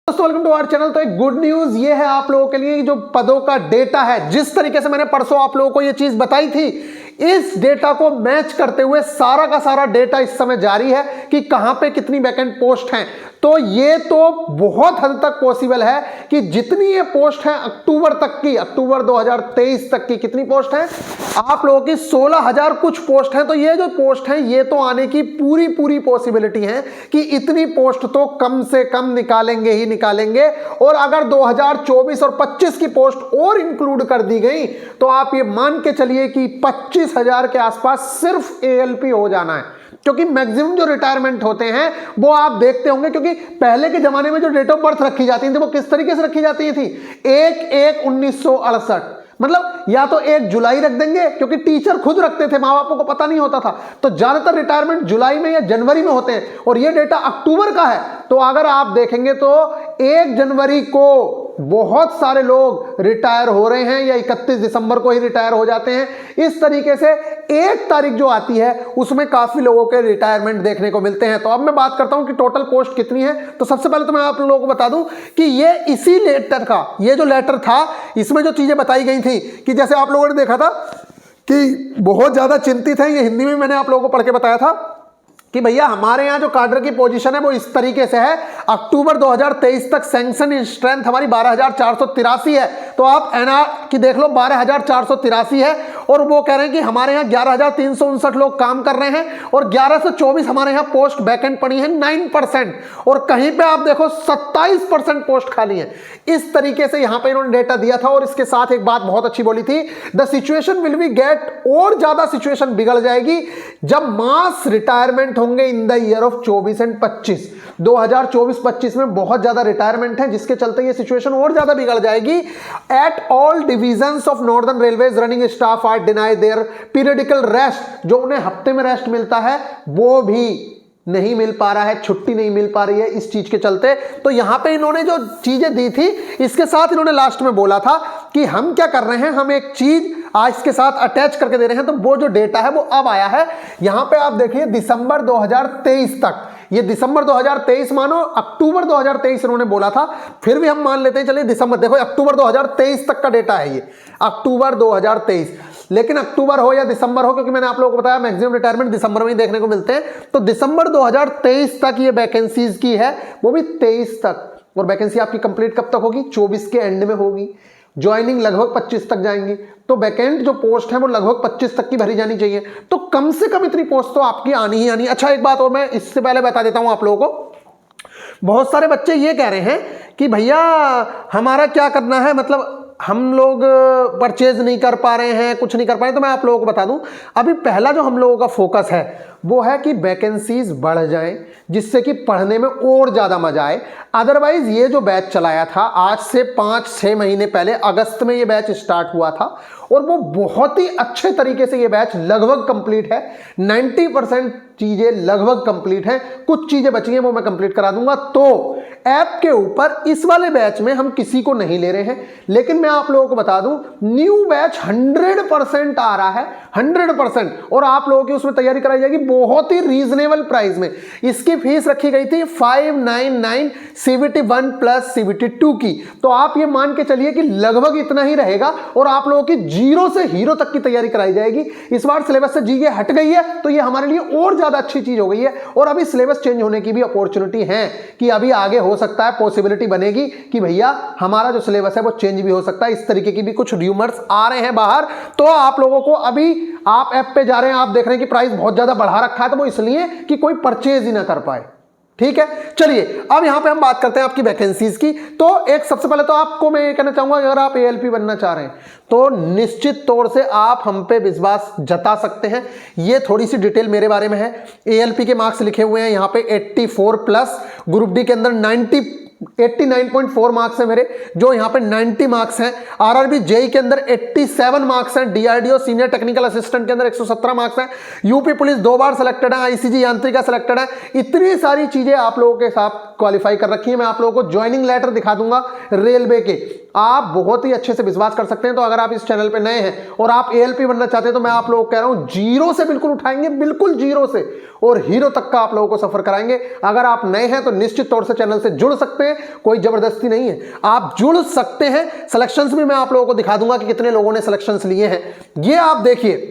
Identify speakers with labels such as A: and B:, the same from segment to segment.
A: दोस्तों welcome to our channel. तो एक गुड न्यूज ये है आप लोगों के लिए, जो पदों का डेटा है, जिस तरीके से मैंने परसों आप लोगों को ये चीज बताई थी, इस डेटा को मैच करते हुए सारा का सारा डेटा इस समय जारी है कि कहां पे कितनी वैकेंट पोस्ट हैं। तो ये तो बहुत हद तक पॉसिबल है कि जितनी ये पोस्ट है अक्टूबर तक की, अक्टूबर 2023 तक की कितनी पोस्ट है आप लोगों की 16,000 कुछ पोस्ट है। तो ये जो पोस्ट है ये तो आने की पूरी पॉसिबिलिटी है कि इतनी पोस्ट तो कम से कम निकालेंगे ही निकालेंगे। और अगर 2024 और 25 की पोस्ट और इंक्लूड कर दी गई तो आप ये मान के चलिए कि 25,000 के आसपास सिर्फ एएलपी हो जाना है। क्योंकि मैक्सिमम जो रिटायरमेंट होते हैं वो आप देखते होंगे, क्योंकि पहले के जमाने में जो डेट ऑफ बर्थ रखी जाती थी वो किस तरीके से रखी जाती थी, 1/1/1968, मतलब या तो 1 जुलाई रख देंगे, क्योंकि टीचर खुद रखते थे, माँ बापों को पता नहीं होता था, तो ज्यादातर रिटायरमेंट जुलाई में या जनवरी में होते हैं। और ये डेटा अक्टूबर का है, तो अगर आप देखेंगे तो 1 जनवरी को बहुत सारे लोग रिटायर हो रहे हैं या 31 दिसंबर को ही रिटायर हो जाते हैं। इस तरीके से 1 तारीख जो आती है उसमें काफी लोगों के रिटायरमेंट देखने को मिलते हैं। तो अब मैं बात करता हूं कि टोटल पोस्ट कितनी है। तो सबसे पहले तो मैं आप लोगों को बता दूं कि ये इसी लेटर का, ये जो लेटर था इसमें जो चीजें बताई गई थी कि जैसे आप लोगों ने देखा था कि बहुत ज्यादा चिंतित है, ये हिंदी में मैंने आप लोगों को पढ़ के बताया था कि भैया हमारे यहाँ जो कार्डर की पोजीशन है वो इस तरीके से है, अक्टूबर 2023 तक सैंक्शन स्ट्रेंथ हमारी 12,483 है। तो आप एनआर की देख लो, 12,483 है। और वो कह रहे हैं कि हमारे यहाँ 11,359 लोग काम कर रहे हैं और 1124 हमारे यहाँ पोस्ट वैकेंट पड़ी है, 9%। और कहीं पे आप देखो 27% पोस्ट खाली है। इस तरीके से यहाँ पे इन्होंने डेटा दिया था। और इसके साथ एक बात बहुत अच्छी बोली थी, the situation will be get, और ज्यादा सिचुएशन बिगड़ जाएगी जब मास रिटायरमेंट होंगे in the year of 24 and 25। 2024-25 में बहुत ज्यादा रिटायरमेंट है, जिसके चलते ये सिचुएशन और ज्यादा बिगड़ जाएगी। At all divisions of Northern Railways running staff are deny their periodical rest, जो उन्हें हफ्ते में रेस्ट मिलता है वो भी नहीं मिल पा रहा है, छुट्टी नहीं मिल पा रही है इस चीज के चलते। तो यहां पे इन्होंने जो चीजें दी थी इसके साथ इन्होंने लास्ट में बोला था कि हम क्या कर रहे हैं, हम एक चीज आज इसके साथ अटैच करके दे रहे हैं। तो वो जो डेटा है वो अब आया है। यहां पे आप देखिए दिसंबर 2023 तक, ये दिसंबर 2023 मानो, अक्टूबर 2023 इन्होंने बोला था, फिर भी हम मान लेते हैं चलिए दिसंबर, देखो अक्टूबर 2023 तक का डेटा है ये, अक्टूबर 2023। लेकिन अक्टूबर हो या दिसंबर हो, क्योंकि मैंने आप लोगों को बताया मैक्सिमम रिटायरमेंट दिसंबर में ही देखने को मिलते हैं। तो दिसंबर 2023 तक ये वैकेंसीज की है, वो भी 23 तक। और वैकेंसी आपकी कंप्लीट कब तक होगी, 24 के एंड में होगी। ज्वाइनिंग लगभग 25 तक जाएंगी, तो वैकेंट जो पोस्ट है वो लगभग 25 तक की भरी जानी चाहिए। तो कम से कम इतनी पोस्ट तो आपकी आनी ही आनी। अच्छा एक बात और मैं इससे पहले बता देता हूं आप लोगों को, बहुत सारे बच्चे ये कह रहे हैं कि भैया हमारा क्या करना है, मतलब हम लोग परचेज नहीं कर पा रहे हैं, कुछ नहीं कर पा रहे। तो मैं आप लोगों को बता दूं, अभी पहला जो हम लोगों का फोकस है वो है कि वैकेंसीज बढ़ जाएं, जिससे कि पढ़ने में और ज्यादा मजा आए। अदरवाइज ये जो बैच चलाया था आज से 5-6 महीने पहले, अगस्त में ये बैच स्टार्ट हुआ था और वो बहुत ही अच्छे तरीके से ये बैच लगभग कंप्लीट है। 90% चीजें लगभग कंप्लीट हैं, कुछ चीजें बची हैं वो मैं कंप्लीट करा दूंगा। तो ऐप के ऊपर इस वाले बैच में हम किसी को नहीं ले रहे हैं, लेकिन मैं आप लोगों को बता दूं न्यू बैच 100% आ रहा है, 100%। और आप लोगों की उसमें तैयारी कराई जाएगी बहुत ही रीजनेबल प्राइस में। इसकी फीस रखी गई थी 599 CBT 1 प्लस CBT 2 की। तो आप ये मान के चलिए कि लगभग इतना ही रहेगा और आप लोगों की जीरो से हीरो तक की तैयारी कराई जाएगी। इस बार सिलेबस से जीके हट गई है, तो ये हमारे लिए और ज्यादा अच्छी चीज हो गई है। और अभी सिलेबस चेंज होने की भी अपॉर्चुनिटी है कि अभी आगे हो सकता है, पॉसिबिलिटी बनेगी कि भैया हमारा जो सिलेबस है वो चेंज भी हो सकता है। इस तरीके की भी कुछ र्यूमर्स आ रहे हैं बाहर। तो आप लोगों को, अभी आप ऐप पे जा रहे हैं, आप देख रहे हैं कि प्राइस बहुत ज्यादा बढ़ा रखा है, तो वो इसलिए कि कोई परचेज ही ना कर पाए। ठीक है, चलिए अब यहां पे हम बात करते हैं आपकी वैकेंसीज की। तो एक सबसे पहले तो आपको मैं ये कहना चाहूंगा, अगर आप एएलपी बनना चाह रहे हैं तो निश्चित तौर से आप हम पे विश्वास जता सकते हैं। ये थोड़ी सी डिटेल मेरे बारे में है। एएलपी के मार्क्स लिखे हुए हैं यहाँ पे 84 प्लस, ग्रुप डी के अंदर 89.4 मार्क्स है मेरे, जो यहाँ पे 90 मार्क्स हैं। आरआरबी जेई के अंदर 87 मार्क्स हैं। डीआरडीओ सीनियर टेक्निकल असिस्टेंट के अंदर 117 मार्क्स हैं। यूपी पुलिस 2 बार सेलेक्टेड है, आईसीजी यांत्रिका सेलेक्टेड है। इतनी सारी चीजें आप लोगों के साथ क्वालिफाई कर रखी है। मैं आप लोगों को ज्वाइनिंग लेटर दिखा दूंगा रेलवे के, आप बहुत ही अच्छे से विश्वास कर सकते हैं। तो अगर आप इस चैनल पे नए हैं और आप एएलपी बनना चाहते हैं तो मैं आप लोगों को कह रहा हूं जीरो से बिल्कुल उठाएंगे, बिल्कुल जीरो से, और हीरो तक का आप लोगों को सफर कराएंगे। अगर आप नए हैं तो निश्चित तौर से चैनल से जुड़ सकते हैं। कोई जबरदस्ती नहीं है, आप जुड़ सकते हैं। सिलेक्शंस भी मैं आप लोगों को दिखा दूंगा कि कितने लोगों ने सिलेक्शंस लिए हैं। ये आप देखिए,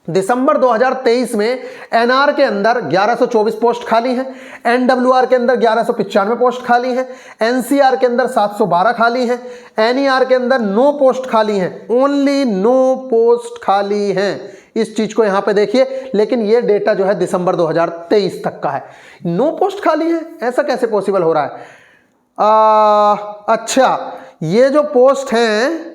A: दिसंबर 2023 में एनआर के अंदर 1124 पोस्ट खाली हैं, एनडब्ल्यूआर के अंदर 1195 पोस्ट खाली हैं, एनसीआर के अंदर 712 खाली हैं, एनईआर के अंदर 9 पोस्ट खाली हैं, ओनली 9 पोस्ट खाली हैं। इस चीज को यहां पे देखिए, लेकिन ये डेटा जो है दिसंबर 2023 तक का है। 9 पोस्ट खाली है, ऐसा कैसे पॉसिबल हो रहा है? अच्छा, ये जो पोस्ट हैं,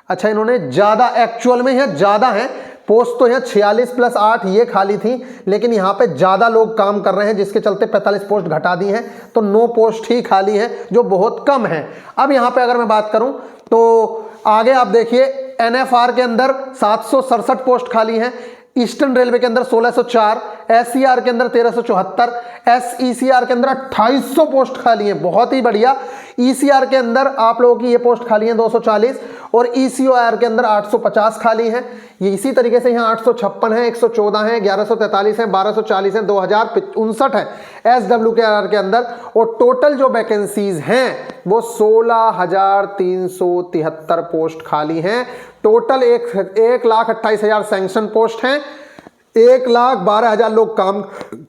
A: अच्छा इन्होंने ज्यादा एक्चुअल में है, ज्यादा है पोस्ट तो यहाँ 46 + 8 ये खाली थी, लेकिन यहाँ पे ज्यादा लोग काम कर रहे हैं जिसके चलते 45 पोस्ट घटा दी हैं, तो 9 पोस्ट ही खाली है जो बहुत कम है। अब यहाँ पे अगर मैं बात करूं तो आगे आप देखिए, एनएफआर के अंदर 767 पोस्ट खाली हैं, ईस्टर्न रेलवे के अंदर 1604, एससीआर के अंदर 1374, एसईसीआर के अंदर 2800 पोस्ट खाली हैं, बहुत ही बढ़िया। ईसीआर के अंदर आप लोगों की ये पोस्ट खाली हैं 240, और ईसीओआर के अंदर 850 खाली हैं। ये इसी तरीके से यहाँ 856 है, 114 है, 1143 है, 1240 है, 2059 है एसडब्ल्यूकेआर के अंदर, और टोटल जो वैकेंसीज हैं वो 16,373 पोस्ट खाली हैं। टोटल 1,28,000 सैंक्शन पोस्ट हैं, 1,12,000 लोग काम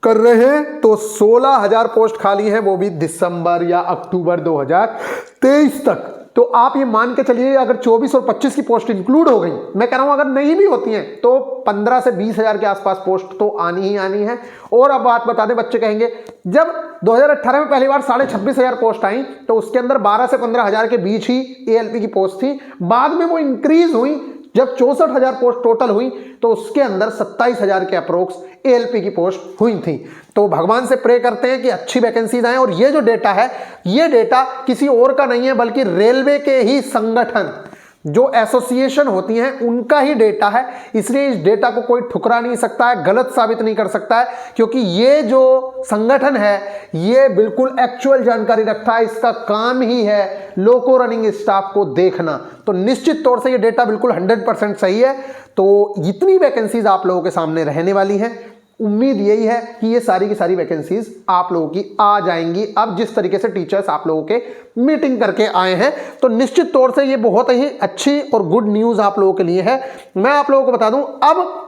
A: कर रहे हैं, तो 16,000 पोस्ट खाली हैं, वो भी दिसंबर या अक्टूबर 2023 तक। तो आप ये मान के चलिए, अगर 24 और 25 की पोस्ट इंक्लूड हो गई, मैं कह रहा हूं अगर नहीं भी होती हैं तो 15 से 20,000 के आसपास पोस्ट तो आनी ही आनी है। और अब बात बता दें, बच्चे कहेंगे जब 2018 में पहली बार 26,500 पोस्ट आई तो उसके अंदर 12 से 15,000 के बीच ही एएलपी की पोस्ट थी, बाद में वो इंक्रीज हुई, जब 64,000 पोस्ट टोटल हुई तो उसके अंदर 27,000 के अप्रोक्स एएलपी की पोस्ट हुई थी। तो भगवान से प्रे करते हैं कि अच्छी वैकेंसीज आए। और ये जो डेटा है, ये डेटा किसी और का नहीं है बल्कि रेलवे के ही संगठन जो एसोसिएशन होती हैं उनका ही डेटा है, इसलिए इस डेटा को कोई ठुकरा नहीं सकता है, गलत साबित नहीं कर सकता है, क्योंकि ये जो संगठन है ये बिल्कुल एक्चुअल जानकारी रखता है, इसका काम ही है लोको रनिंग स्टाफ को देखना। तो निश्चित तौर से ये डेटा बिल्कुल 100% सही है। तो इतनी वैकेंसीज आप लोगों के सामने रहने वाली हैं, उम्मीद यही है कि ये सारी की सारी वैकेंसीज आप लोगों की आ जाएंगी। अब जिस तरीके से टीचर्स आप लोगों के मीटिंग करके आए हैं, तो निश्चित तौर से ये बहुत ही अच्छी और गुड न्यूज़ आप लोगों के लिए है। मैं आप लोगों को बता दूं, अब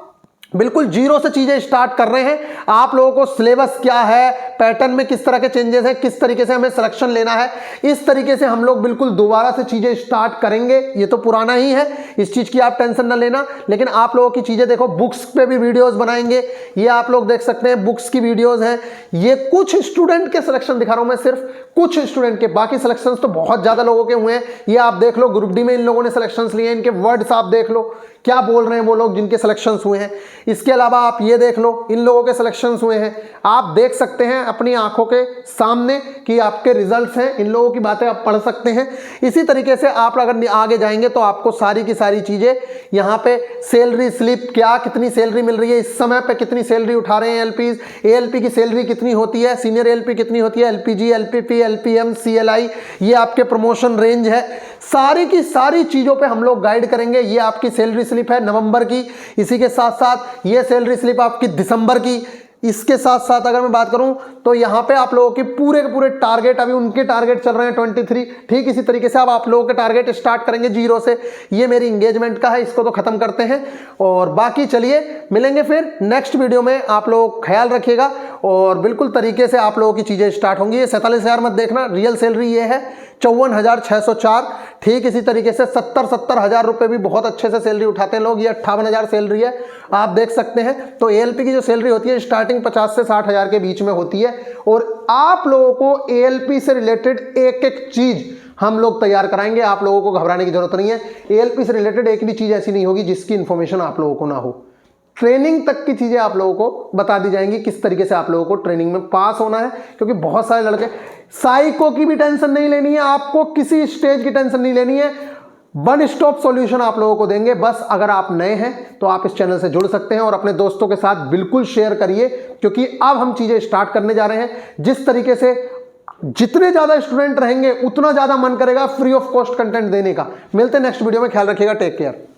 A: बिल्कुल जीरो से चीजें स्टार्ट कर रहे हैं। आप लोगों को सिलेबस क्या है, पैटर्न में किस तरह के चेंजेस हैं, किस तरीके से हमें सिलेक्शन लेना है, इस तरीके से हम लोग बिल्कुल दोबारा से चीजें स्टार्ट करेंगे। ये तो पुराना ही है, इस चीज की आप टेंशन ना लेना, लेकिन आप लोगों की चीजें देखो, बुक्स पे भी वीडियोस बनाएंगे, ये आप लोग देख सकते हैं बुक्स की वीडियोस हैं। ये कुछ स्टूडेंट के सिलेक्शन दिखा रहा हूं मैं, सिर्फ कुछ स्टूडेंट के, बाकी सिलेक्शंस तो बहुत ज्यादा लोगों के हुए हैं। ये आप देख लो, ग्रुप डी में इन लोगों ने सिलेक्शंस लिए हैं, इनके वर्ड्स आप देख लो क्या बोल रहे हैं वो लोग जिनके सिलेक्शंस हुए हैं। इसके अलावा आप ये देख लो, इन लोगों के सिलेक्शंस हुए हैं, आप देख सकते हैं अपनी आंखों के सामने कि आपके रिजल्ट्स हैं, इन लोगों की बातें आप पढ़ सकते हैं। इसी तरीके से आप अगर आगे जाएंगे तो आपको सारी की सारी चीजें यहाँ पे, सैलरी स्लिप क्या, कितनी सैलरी मिल रही है इस समय पे, कितनी सैलरी उठा रहे हैं एलपीज, एएलपी की सैलरी कितनी होती है, सीनियर एलपी कितनी होती है, एलपीजी, एलपीपी, एलपीएम, सीएलआई, ये आपके प्रमोशन रेंज है, सारी की सारी चीजों पे हम लोग गाइड करेंगे। ये आपकी सैलरी स्लिप है नवंबर की, इसी के साथ साथ ये सैलरी स्लिप आपकी दिसंबर की। इसके साथ साथ अगर मैं बात करूं तो यहां पे आप लोगों के पूरे टारगेट, अभी उनके टारगेट चल रहे हैं 23, ठीक इसी तरीके से अब आप लोगों के टारगेट स्टार्ट करेंगे जीरो से। ये मेरी एंगेजमेंट का है, इसको तो खत्म करते हैं, और बाकी चलिए मिलेंगे फिर नेक्स्ट वीडियो में। आप लोग ख्याल रखिएगा और बिल्कुल तरीके से आप लोगों की चीजें स्टार्ट होंगी। ये 47,000 मत देखना, रियल सैलरी ये है 54,604। ठीक इसी तरीके से 70,000 रुपए भी बहुत अच्छे से सैलरी उठाते हैं लोग, ये 58,000 सैलरी है, आप देख सकते हैं। तो एएलपी की जो सैलरी होती है स्टार्टिंग 50 से 60,000 के बीच में होती है, और आप लोगों को एएलपी से रिलेटेड एक एक चीज हम लोग तैयार कराएंगे, आप लोगों को घबराने की जरूरत नहीं है। एएलपी से रिलेटेड एक भी चीज ऐसी नहीं होगी जिसकी इंफॉर्मेशन आप लोगों को ना हो। ट्रेनिंग तक की चीजें आप लोगों को बता दी जाएंगी, किस तरीके से आप लोगों को ट्रेनिंग में पास होना है, क्योंकि बहुत सारे लड़के, साइको की भी टेंशन नहीं लेनी है आपको, किसी स्टेज की टेंशन नहीं लेनी है, वन स्टॉप सॉल्यूशन आप लोगों को देंगे। बस अगर आप नए हैं तो आप इस चैनल से जुड़ सकते हैं और अपने दोस्तों के साथ बिल्कुल शेयर करिए, क्योंकि अब हम चीजें स्टार्ट करने जा रहे हैं। जिस तरीके से जितने ज्यादा स्टूडेंट रहेंगे उतना ज्यादा मन करेगा फ्री ऑफ कॉस्ट कंटेंट देने का। मिलते हैं नेक्स्ट वीडियो में, ख्याल रखिएगा, टेक केयर।